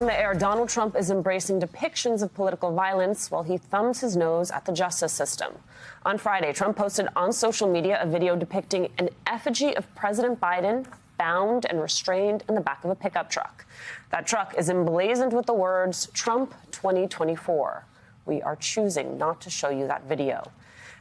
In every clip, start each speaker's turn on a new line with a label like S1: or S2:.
S1: In the air, Donald Trump is embracing depictions of political violence while he thumbs his nose at the justice system. On Friday, Trump posted on social media a video depicting an effigy of President Biden bound and restrained in the back of a pickup truck. That truck is emblazoned with the words, "Trump 2024. We are choosing not to show you that video."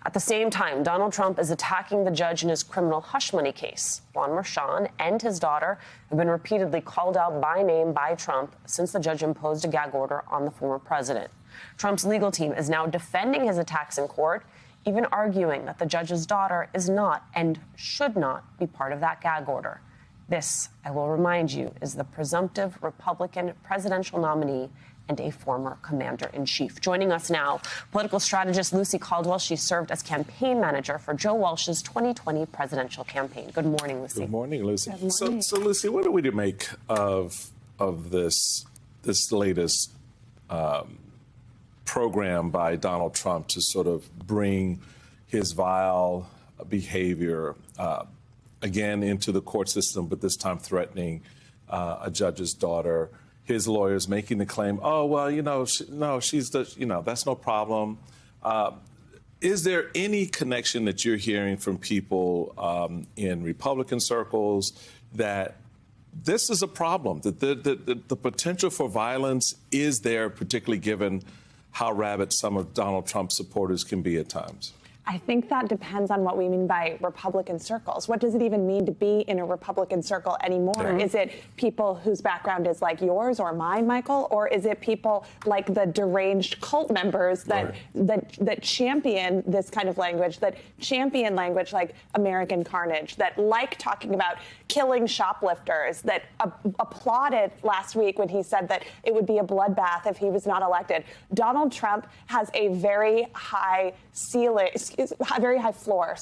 S1: At the same time, Donald Trump is attacking the judge in his criminal hush money case. Juan Merchan and his daughter have been repeatedly called out by name by Trump since the judge imposed a gag order on the former president. Trump's legal team is now defending his attacks in court, even arguing that the judge's daughter is not and should not be part of that gag order. This, I will remind you, is the presumptive Republican presidential nominee and a former commander-in-chief. Joining us now, political strategist Lucy Caldwell. She served as campaign manager for Joe Walsh's 2020 presidential campaign. Good morning, Lucy.
S2: Good morning, Lucy.
S1: Good morning.
S2: So, Lucy, what are we to make of this latest program by Donald Trump to sort of bring his vile behavior again into the court system, but this time threatening a judge's daughter? His lawyers making the claim, oh, well, that's no problem. Is there any connection that you're hearing from people in Republican circles that this is a problem, that the potential for violence is there, particularly given how rabid some of Donald Trump's supporters can be at times?
S3: I think that depends on what we mean by Republican circles. What does it even mean to be in a Republican circle anymore? Yeah. Is it people whose background is like yours or mine, Michael? Or is it people like the deranged cult members that champion this kind of language, that champion language like American carnage, that like talking about killing shoplifters, that applauded last week when he said that it would be a bloodbath if he was not elected? Donald Trump has a very high ceiling, very high floor,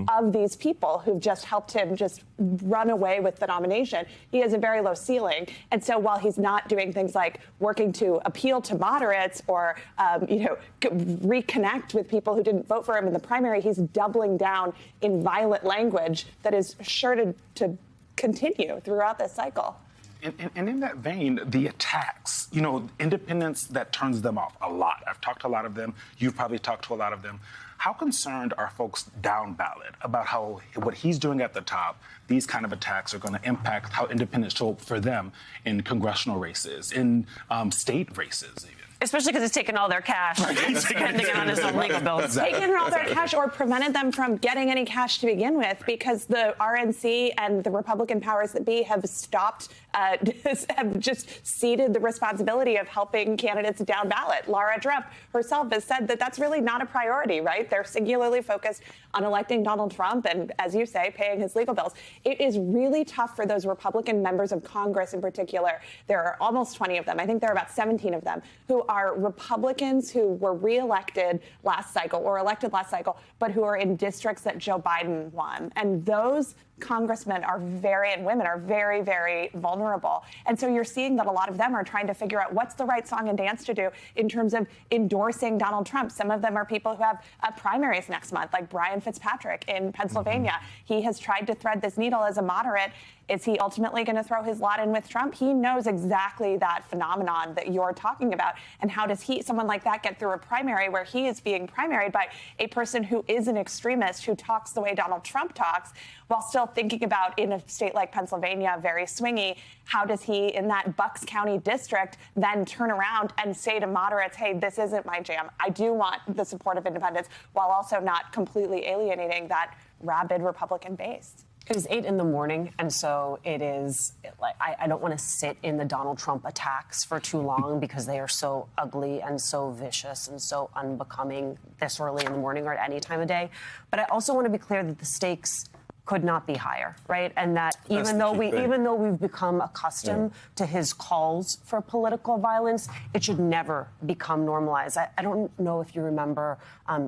S3: of these people who've just helped him just run away with the nomination. He has a very low ceiling. And so while he's not doing things like working to appeal to moderates or, reconnect with people who didn't vote for him in the primary, he's doubling down in violent language that is sure to continue throughout this cycle.
S4: And in that vein, the attacks, independents, that turns them off a lot. I've talked to a lot of them. You've probably talked to a lot of them. How concerned are folks down ballot about how what he's doing at the top, these kind of attacks are going to impact how independents show up for them in congressional races, in state races even?
S1: Especially because he's taken all their cash, spending it on his own legal bills.
S3: Exactly. Taken all their cash or prevented them from getting any cash to begin with, because the RNC and the Republican powers that be have stopped, have just ceded the responsibility of helping candidates down ballot. Laura Drupp herself has said that that's really not a priority, right? They're singularly focused on electing Donald Trump and, as you say, paying his legal bills. It is really tough for those Republican members of Congress in particular. There are almost 20 of them. I think there are about 17 of them who are Republicans who were reelected last cycle or elected last cycle, but who are in districts that Joe Biden won. And those congressmen and women are very, very vulnerable. And so you're seeing that a lot of them are trying to figure out what's the right song and dance to do in terms of endorsing Donald Trump. Some of them are people who have primaries next month, like Brian Fitzpatrick in Pennsylvania. He has tried to thread this needle as a moderate. Is he ultimately going to throw his lot in with Trump? He knows exactly that phenomenon that you're talking about. And how does someone like that get through a primary where he is being primaried by a person who is an extremist, who talks the way Donald Trump talks, while still thinking about, in a state like Pennsylvania, very swingy, how does he, in that Bucks County district, then turn around and say to moderates, hey, this isn't my jam. I do want the support of independents, while also not completely alienating that rabid Republican base.
S1: It is 8 a.m, and so it is like I don't want to sit in the Donald Trump attacks for too long because they are so ugly and so vicious and so unbecoming this early in the morning or at any time of day. But I also want to be clear that the stakes could not be higher, right? And that even though we've become accustomed to his calls for political violence, it should never become normalized. I don't know if you remember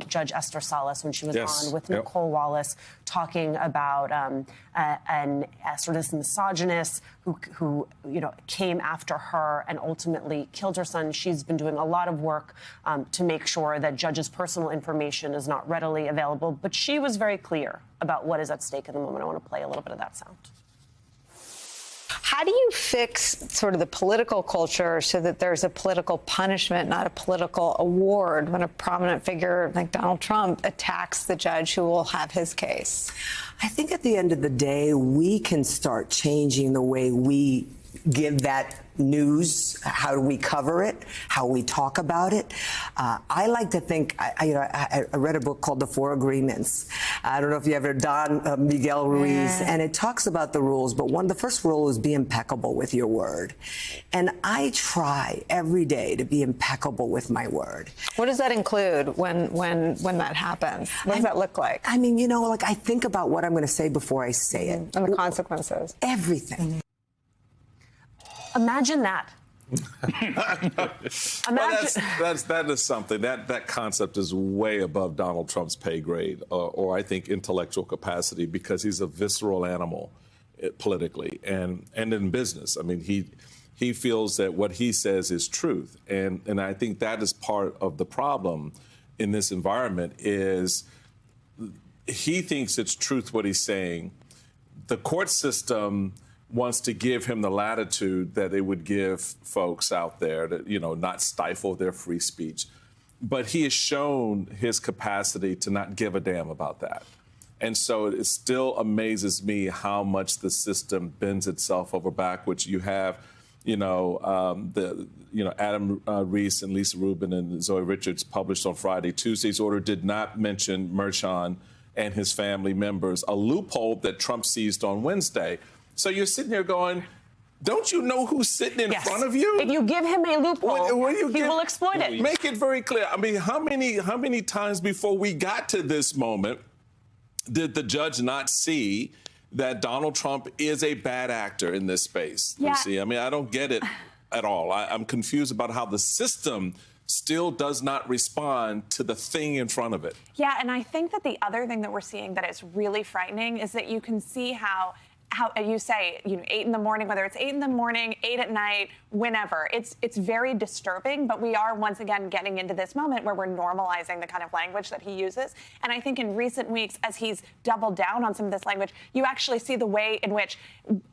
S1: Judge Esther Salas when she was on with Nicole Wallace talking about an sort of misogynist who came after her and ultimately killed her son. She's been doing a lot of work to make sure that judges' personal information is not readily available, but she was very clear about what is at stake in the moment. I want to play a little bit of that sound.
S5: How do you fix sort of the political culture so that there's a political punishment, not a political award, when a prominent figure like Donald Trump attacks the judge who will have his case?
S6: I think at the end of the day, we can start changing the way we give that news, how do we cover it, how we talk about it. I like to think, I read a book called The Four Agreements. I don't know if you ever Don Miguel Ruiz, and it talks about the rules, but the first rule is be impeccable with your word. And I try every day to be impeccable with my word.
S5: What does that include when that happens? What does that look like?
S6: I mean, like I think about what I'm going to say before I say it.
S5: And the consequences.
S6: Everything.
S1: Imagine that.
S2: That is something. That concept is way above Donald Trump's pay grade, or I think intellectual capacity, because he's a visceral animal politically and in business. I mean, he feels that what he says is truth, and I think that is part of the problem in this environment. Is he thinks it's truth what he's saying. The court system wants to give him the latitude that it would give folks out there to, not stifle their free speech. But he has shown his capacity to not give a damn about that. And so it still amazes me how much the system bends itself over backwards. You have, Adam Reese and Lisa Rubin and Zoe Richards published on Friday. Tuesday's order did not mention Merchan and his family members, a loophole that Trump seized on Wednesday. So you're sitting there going, don't you know who's sitting in front of you?
S1: If you give him a loophole, he will exploit it.
S2: Make it very clear. I mean, how many times before we got to this moment did the judge not see that Donald Trump is a bad actor in this space?
S3: Yeah.
S2: Lucy? I mean, I don't get it at all. I'm confused about how the system still does not respond to the thing in front of it.
S3: Yeah, and I think that the other thing that we're seeing that is really frightening is that you can see how you say, 8 in the morning, whether it's 8 in the morning, 8 at night, whenever. It's very disturbing, but we are once again getting into this moment where we're normalizing the kind of language that he uses. And I think in recent weeks, as he's doubled down on some of this language, you actually see the way in which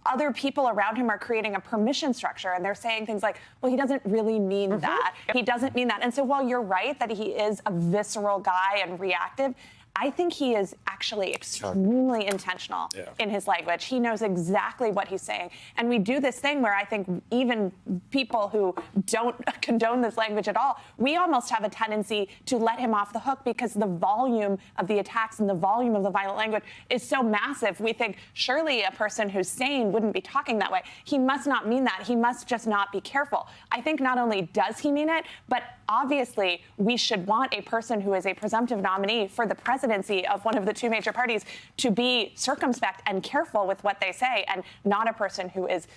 S3: other people around him are creating a permission structure. And they're saying things like, well, he doesn't really mean that. He doesn't mean that. And so while you're right that he is a visceral guy and reactive, I think he is actually extremely intentional in his language. He knows exactly what he's saying. And we do this thing where I think even people who don't condone this language at all, we almost have a tendency to let him off the hook because the volume of the attacks and the volume of the violent language is so massive. We think surely a person who's sane wouldn't be talking that way. He must not mean that. He must just not be careful. I think not only does he mean it, but obviously we should want a person who is a presumptive nominee for the presidency of one of the two major parties to be circumspect and careful with what they say, and not a person who is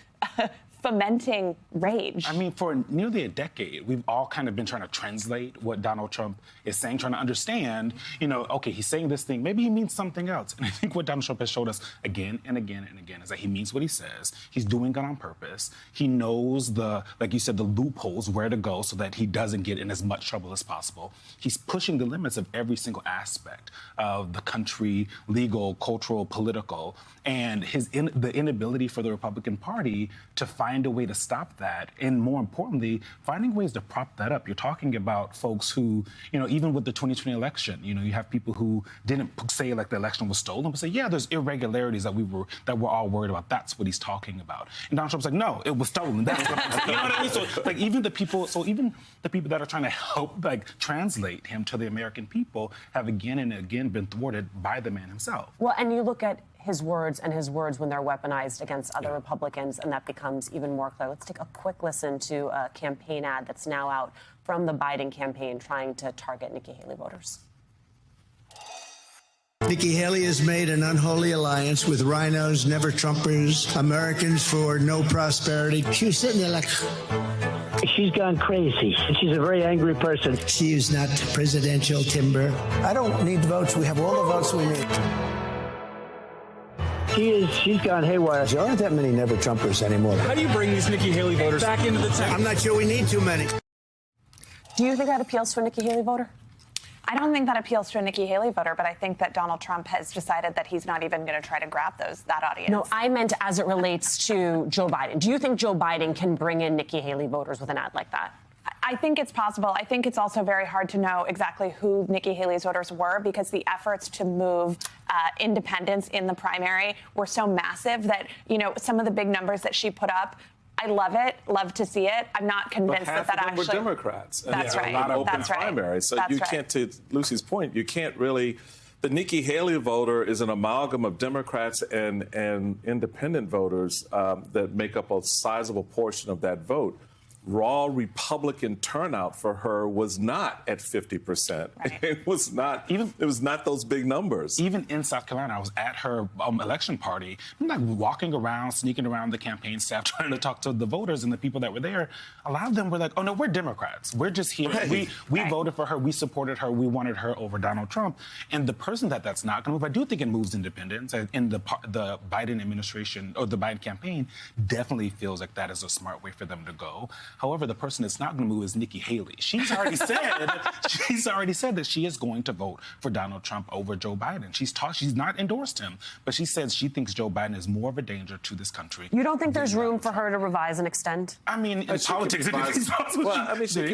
S3: fomenting rage.
S4: I mean, for nearly a decade, we've all kind of been trying to translate what Donald Trump is saying, trying to understand, okay, he's saying this thing, maybe he means something else. And I think what Donald Trump has showed us again and again and again is that he means what he says. He's doing it on purpose. He knows like you said, the loopholes, where to go so that he doesn't get in as much trouble as possible. He's pushing the limits of every single aspect of the country, legal, cultural, political, and the inability for the Republican Party to find a way to stop that, and more importantly, finding ways to prop that up. You're talking about folks who, even with the 2020 election, you have people who didn't say like the election was stolen, but say, yeah, there's irregularities that we're all worried about. That's what he's talking about. And Donald Trump's like, no, it was stolen. That's what I'm saying. You know what I mean? So even the people that are trying to help translate him to the American people have again and again been thwarted by the man himself.
S1: Well, and you look at his words when they're weaponized against other Republicans, and that becomes even more clear. Let's take a quick listen to a campaign ad that's now out from the Biden campaign trying to target Nikki Haley voters.
S7: Nikki Haley has made an unholy alliance with rhinos, never Trumpers, Americans for no prosperity. She was sitting there like...
S8: She's gone crazy. She's a very angry person.
S7: She is not presidential timber. I don't need votes. We have all the votes we need.
S8: She's gone haywire.
S7: There aren't that many never Trumpers anymore.
S9: How do you bring these Nikki Haley voters back into the tent?
S7: I'm not sure we need too many.
S1: Do you think that appeals to a Nikki Haley voter?
S3: I don't think that appeals to a Nikki Haley voter, but I think that Donald Trump has decided that he's not even going to try to grab that audience.
S1: No, I meant as it relates to Joe Biden. Do you think Joe Biden can bring in Nikki Haley voters with an ad like that?
S3: I think it's possible. I think it's also very hard to know exactly who Nikki Haley's voters were because the efforts to move independents in the primary were so massive that, some of the big numbers that she put up, I love it, love to see it. I'm not convinced
S2: but half
S3: that
S2: of them
S3: actually.
S2: were Democrats. And
S3: That's
S2: there
S3: right.
S2: are a lot of open
S3: That's right.
S2: primaries. So
S3: That's
S2: you
S3: right.
S2: can't, to Lucy's point, you can't really. The Nikki Haley voter is an amalgam of Democrats and independent voters that make up a sizable portion of that vote. Raw Republican turnout for her was not at 50%.
S3: Right.
S2: It was not. It was not those big numbers.
S4: Even in South Carolina, I was at her election party. I'm like walking around, sneaking around the campaign staff, trying to talk to the voters and the people that were there. A lot of them were like, "Oh no, we're Democrats. We're just here.
S2: Right.
S4: We voted for her. We supported her. We wanted her over Donald Trump." And the person that's not going to move, I do think it moves independents. And the Biden administration or the Biden campaign definitely feels like that is a smart way for them to go. However, the person that's not going to move is Nikki Haley. She's already said that she is going to vote for Donald Trump over Joe Biden. She's not endorsed him, but she says she thinks Joe Biden is more of a danger to this country.
S1: You don't think there's room for her to revise and extend?
S4: I mean, in politics,
S2: she can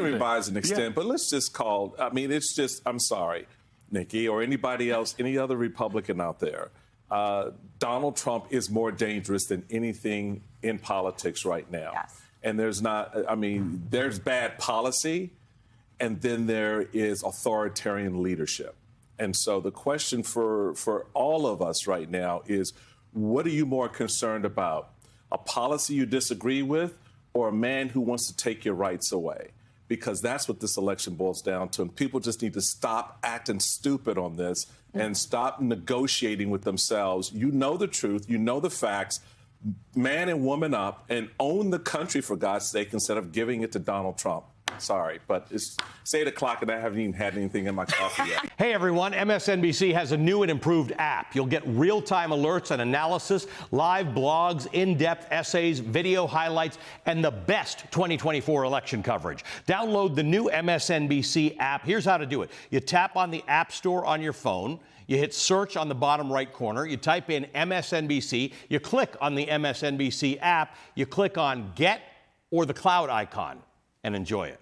S2: revise and extend,
S4: Yeah.
S2: but let's just call. I mean, it's just. I'm sorry, Nikki, or anybody else, any other Republican out there. Donald Trump is more dangerous than anything in politics right now.
S3: Yes.
S2: And there's not. I mean, there's bad policy, and then there is authoritarian leadership. And so the question for all of us right now is, what are you more concerned about? A policy you disagree with, or a man who wants to take your rights away? Because that's what this election boils down to. And people just need to stop acting stupid on this and stop negotiating with themselves. You know the truth. You know the facts. Man and woman up and own the country, for God's sake, instead of giving it to Donald Trump. Sorry, but it's 8 o'clock and I haven't even had anything in my coffee yet.
S10: Hey, everyone. MSNBC has a new and improved app. You'll get real-time alerts and analysis, live blogs, in-depth essays, video highlights, and the best 2024 election coverage. Download the new MSNBC app. Here's how to do it. You tap on the App Store on your phone. You hit search on the bottom right corner. You type in MSNBC. You click on the MSNBC app. You click on Get or the cloud icon and enjoy it.